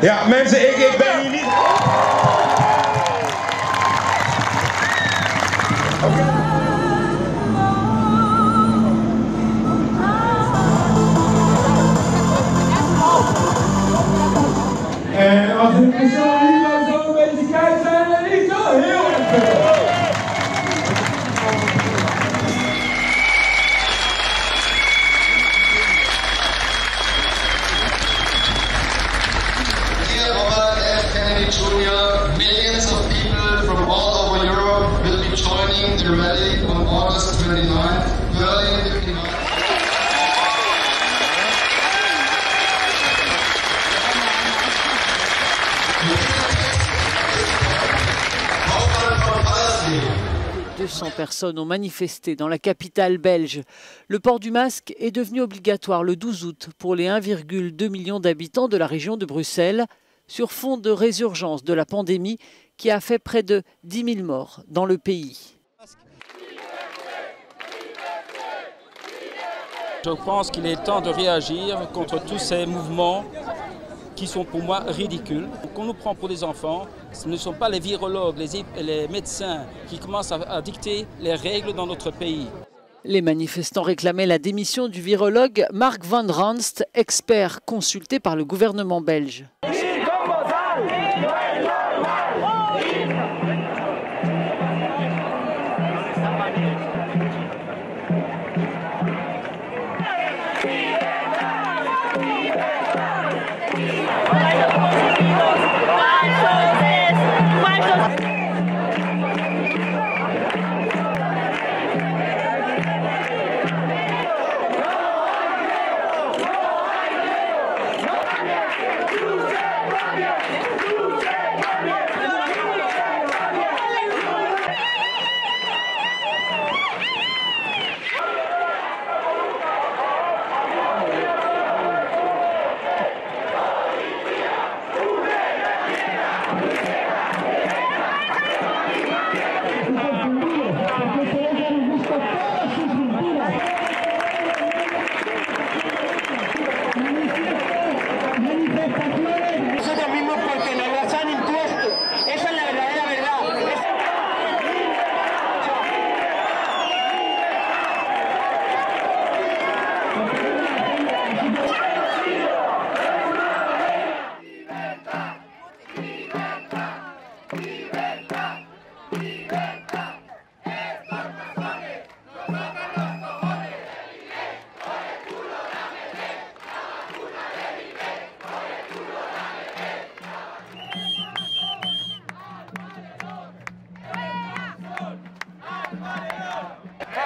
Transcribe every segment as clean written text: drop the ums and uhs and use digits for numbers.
Ja, mensen, ik ben hier niet... En als ik persoon hier zo een beetje kijk, zijn er niet zo heel erg veel. Millions of people from all over Europe will be joining the rally on August 29th, Berlin 59. « 200 personnes ont manifesté dans la capitale belge. Le port du masque est devenu obligatoire le 12 août pour les 1,2 million d'habitants de la région de Bruxelles, sur fond de résurgence de la pandémie qui a fait près de 10 000 morts dans le pays. Je pense qu'il est temps de réagir contre tous ces mouvements qui sont pour moi ridicules. Qu'on nous prend pour des enfants, ce ne sont pas les virologues, les médecins qui commencent à dicter les règles dans notre pays. Les manifestants réclamaient la démission du virologue Mark van Ranst, expert consulté par le gouvernement belge.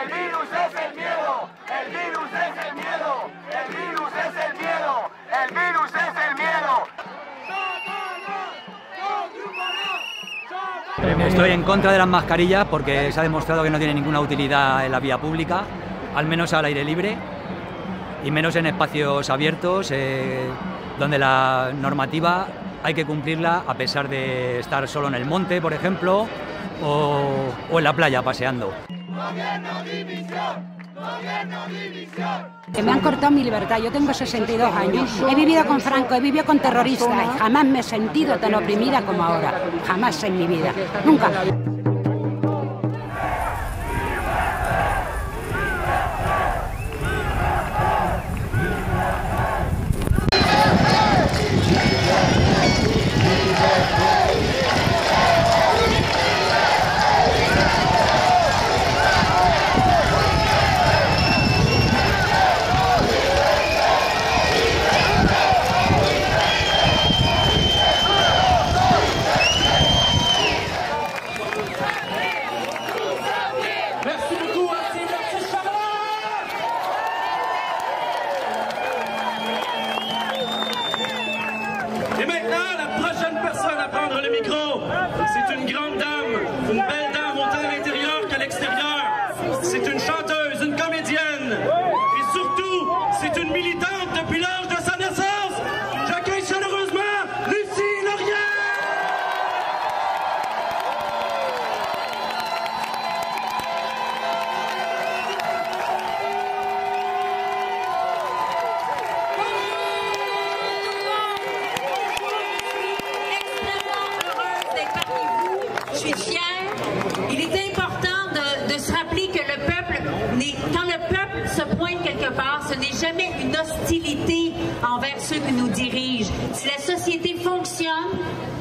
El virus es el miedo, el virus es el miedo, el virus es el miedo, el virus es el miedo. Estoy en contra de las mascarillas porque se ha demostrado que no tiene ninguna utilidad en la vía pública, al menos al aire libre, y menos en espacios abiertos, donde la normativa hay que cumplirla a pesar de estar solo en el monte, por ejemplo, o en la playa paseando. Gobierno división, gobierno división. Me han cortado mi libertad, yo tengo 62 años, he vivido con Franco, he vivido con terroristas y jamás me he sentido tan oprimida como ahora, jamás en mi vida, nunca. Et maintenant, la prochaine personne à prendre le micro, c'est une grande dame, une belle dame autant à l'intérieur qu'à l'extérieur. C'est une chanteuse, une comédienne, et surtout, c'est une militante depuis l'âge de sa naissance. J'accueille chaleureusement Lucie Laurier. Je suis fière. Il est important de se rappeler que le peuple, quand le peuple se pointe quelque part, ce n'est jamais une hostilité envers ceux qui nous dirigent. Si la société fonctionne,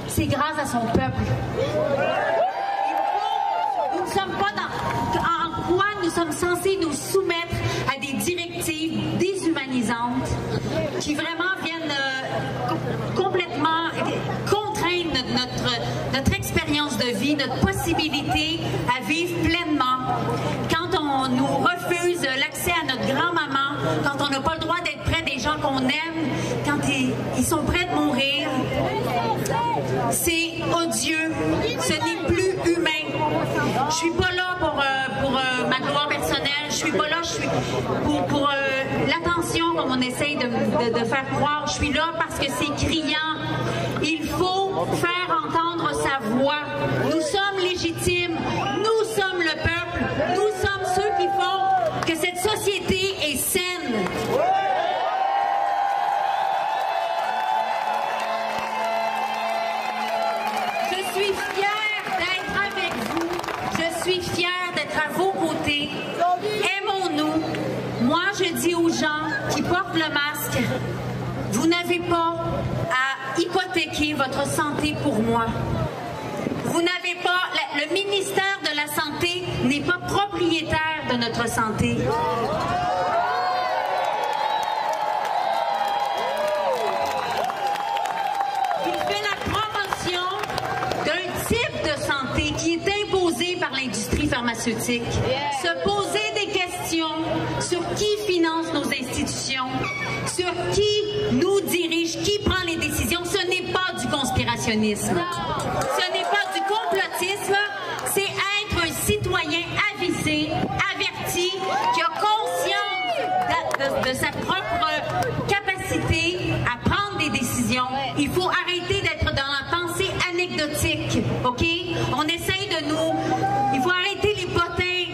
c'est grâce à son peuple. Nous ne sommes pas en quoi nous sommes censés nous soumettre à des directives déshumanisantes qui vraiment viennent complètement contraindre notre expérience de vie, notre possibilité à vivre pleinement. Quand on nous refuse l'accès à notre grand-maman, quand on n'a pas le droit d'être près des gens qu'on aime, quand ils sont prêts de mourir, c'est odieux, ce n'est plus humain. Je suis pas là pour ma gloire personnelle, je suis pas là pour l'attention comme on essaye de faire croire. Je suis là parce que c'est criant. Il faut faire entendre sa voix. Nous sommes légitimes, nous sommes le peuple, nous sommes ceux qui font que cette société est saine. Je suis fière d'être avec vous, je suis fière d'être à vos côtés. Aimons-nous. Moi, je dis aux gens qui portent le masque, vous n'avez pas à hypothéquer votre santé pour moi. Vous n'avez pas... Le ministère de la Santé n'est pas propriétaire de notre santé. Il fait la promotion d'un type de santé qui est imposé par l'industrie pharmaceutique. Se poser des questions sur qui finance nos institutions, sur qui nous dirige, qui prend les décisions, ce n'est pas du conspirationnisme. Ce n'est pas du complotisme, c'est être un citoyen avisé, averti, qui a conscience de sa propre capacité à prendre des décisions. Il faut arrêter d'être dans la pensée anecdotique, OK? On essaye de nous... Il faut arrêter les potins,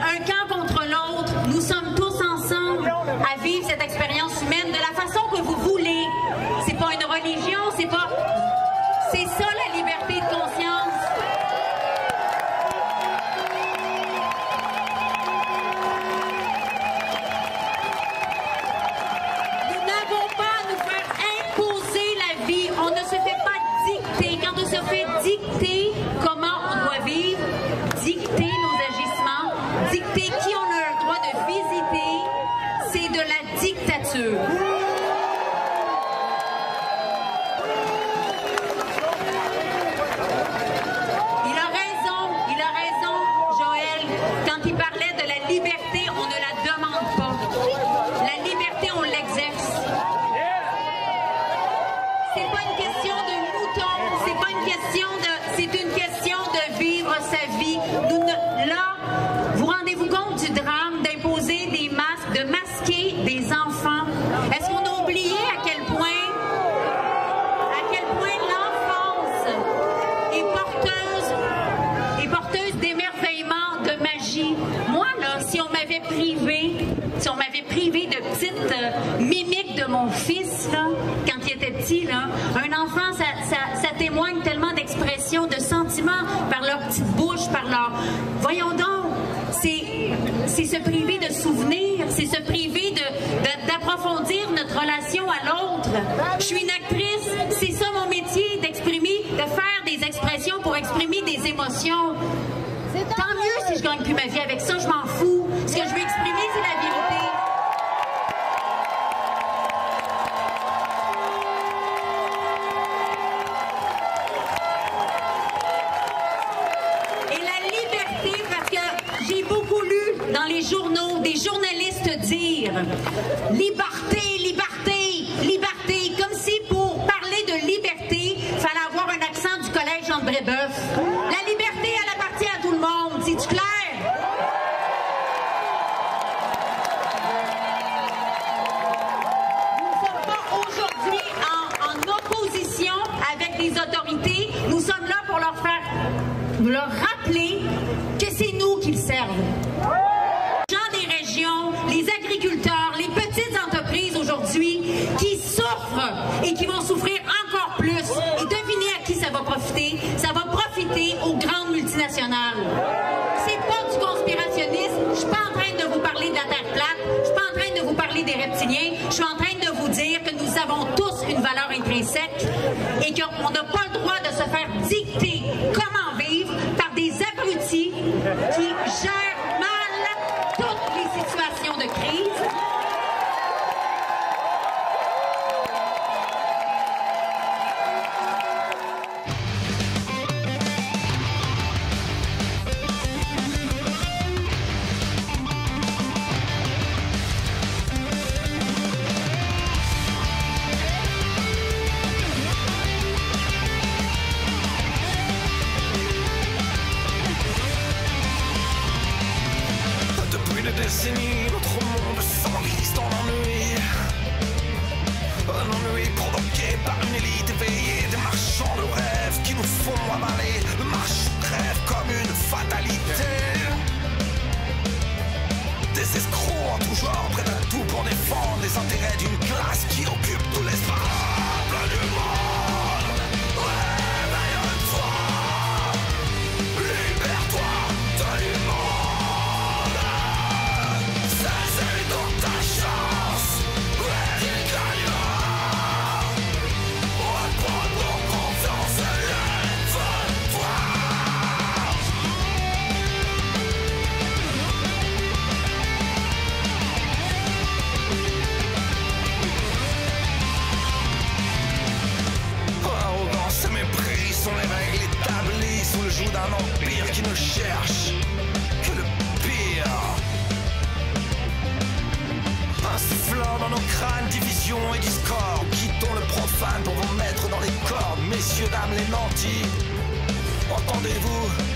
un camp contre l'autre. Nous sommes tous ensemble à vivre cette expérience humaine de la façon que vous voulez. C'est pas une religion, c'est pas... C'est ça la liberté de conscience. Nous n'avons pas à nous faire imposer la vie. On ne se fait pas dicter. Quand on se fait dicter comment on doit vivre, dicter nos agissements, dicter qui on a le droit de visiter, c'est de la dictature. Il a raison, Joël, quand il parlait de la liberté, on ne la demande pas. La liberté, on l'exerce. C'est pas une question de mouton, c'est pas une question de... C'est une question de vivre sa vie. Là, vous rendez-vous compte du drame d'imposer des masques, de masquer des enfants? Est-ce qu'on a oublié à quel point l'enfance est porteuse d'émerveillement, de magie? Moi, là, si on m'avait privé de petites mimiques de mon fils, là, quand il était petit, là, un enfant, ça témoigne tellement d'expression, de sentiments par leur petite bouche, par leur... Voyons donc, c'est se priver de souvenirs, c'est se priver d'approfondir notre relation à l'autre. Je suis une actrice, c'est ça mon métier, d'exprimer, de faire des expressions pour exprimer des émotions. Tant mieux si je gagne plus ma vie avec ça, je m'en fous. Ce que je veux exprimer, c'est la vérité. Et la liberté, parce que j'ai beaucoup lu dans les journaux des journalistes dire « liberté, liberté, liberté », comme si pour parler de liberté, il fallait avoir un accent du collège Jean de Brébeuf. La liberté, elle appartient à tout le monde, c'est-tu clair? Nous ne sommes pas aujourd'hui en opposition avec les autorités, nous sommes là pour leur rappeler que c'est nous qu'ils servent. Les gens des régions, les agriculteurs, les petites entreprises aujourd'hui qui souffrent et qui vont souffrir encore plus. Et devinez à qui ça va profiter? Ça va profiter aux nationale. C'est pas du conspirationnisme. Je suis pas en train de vous parler de la Terre plate. Je suis pas en train de vous parler des reptiliens. Je suis en train de vous dire que nous avons tous une valeur intrinsèque et qu'on n'a pas le droit de se faire dicter comment vivre par des abrutis qui gèrent mal toutes les situations de crise. Notre monde s'enlise dans l'ennui. Un ennui provoqué par une élite éveillée, des marchands de rêve qui nous font avaler le marche crève comme une fatalité. Des escrocs en tout genre prêts à tout pour défendre les intérêts d'une classe qui occupe tout l'espace du monde. Réveille-toi, libère-toi du monde. Sont les règles établies sous le joug d'un empire qui ne cherche que le pire. Insufflant dans nos crânes division et discorde, quittons le profane pour vous mettre dans les cordes, messieurs, dames, les nantis. Entendez-vous?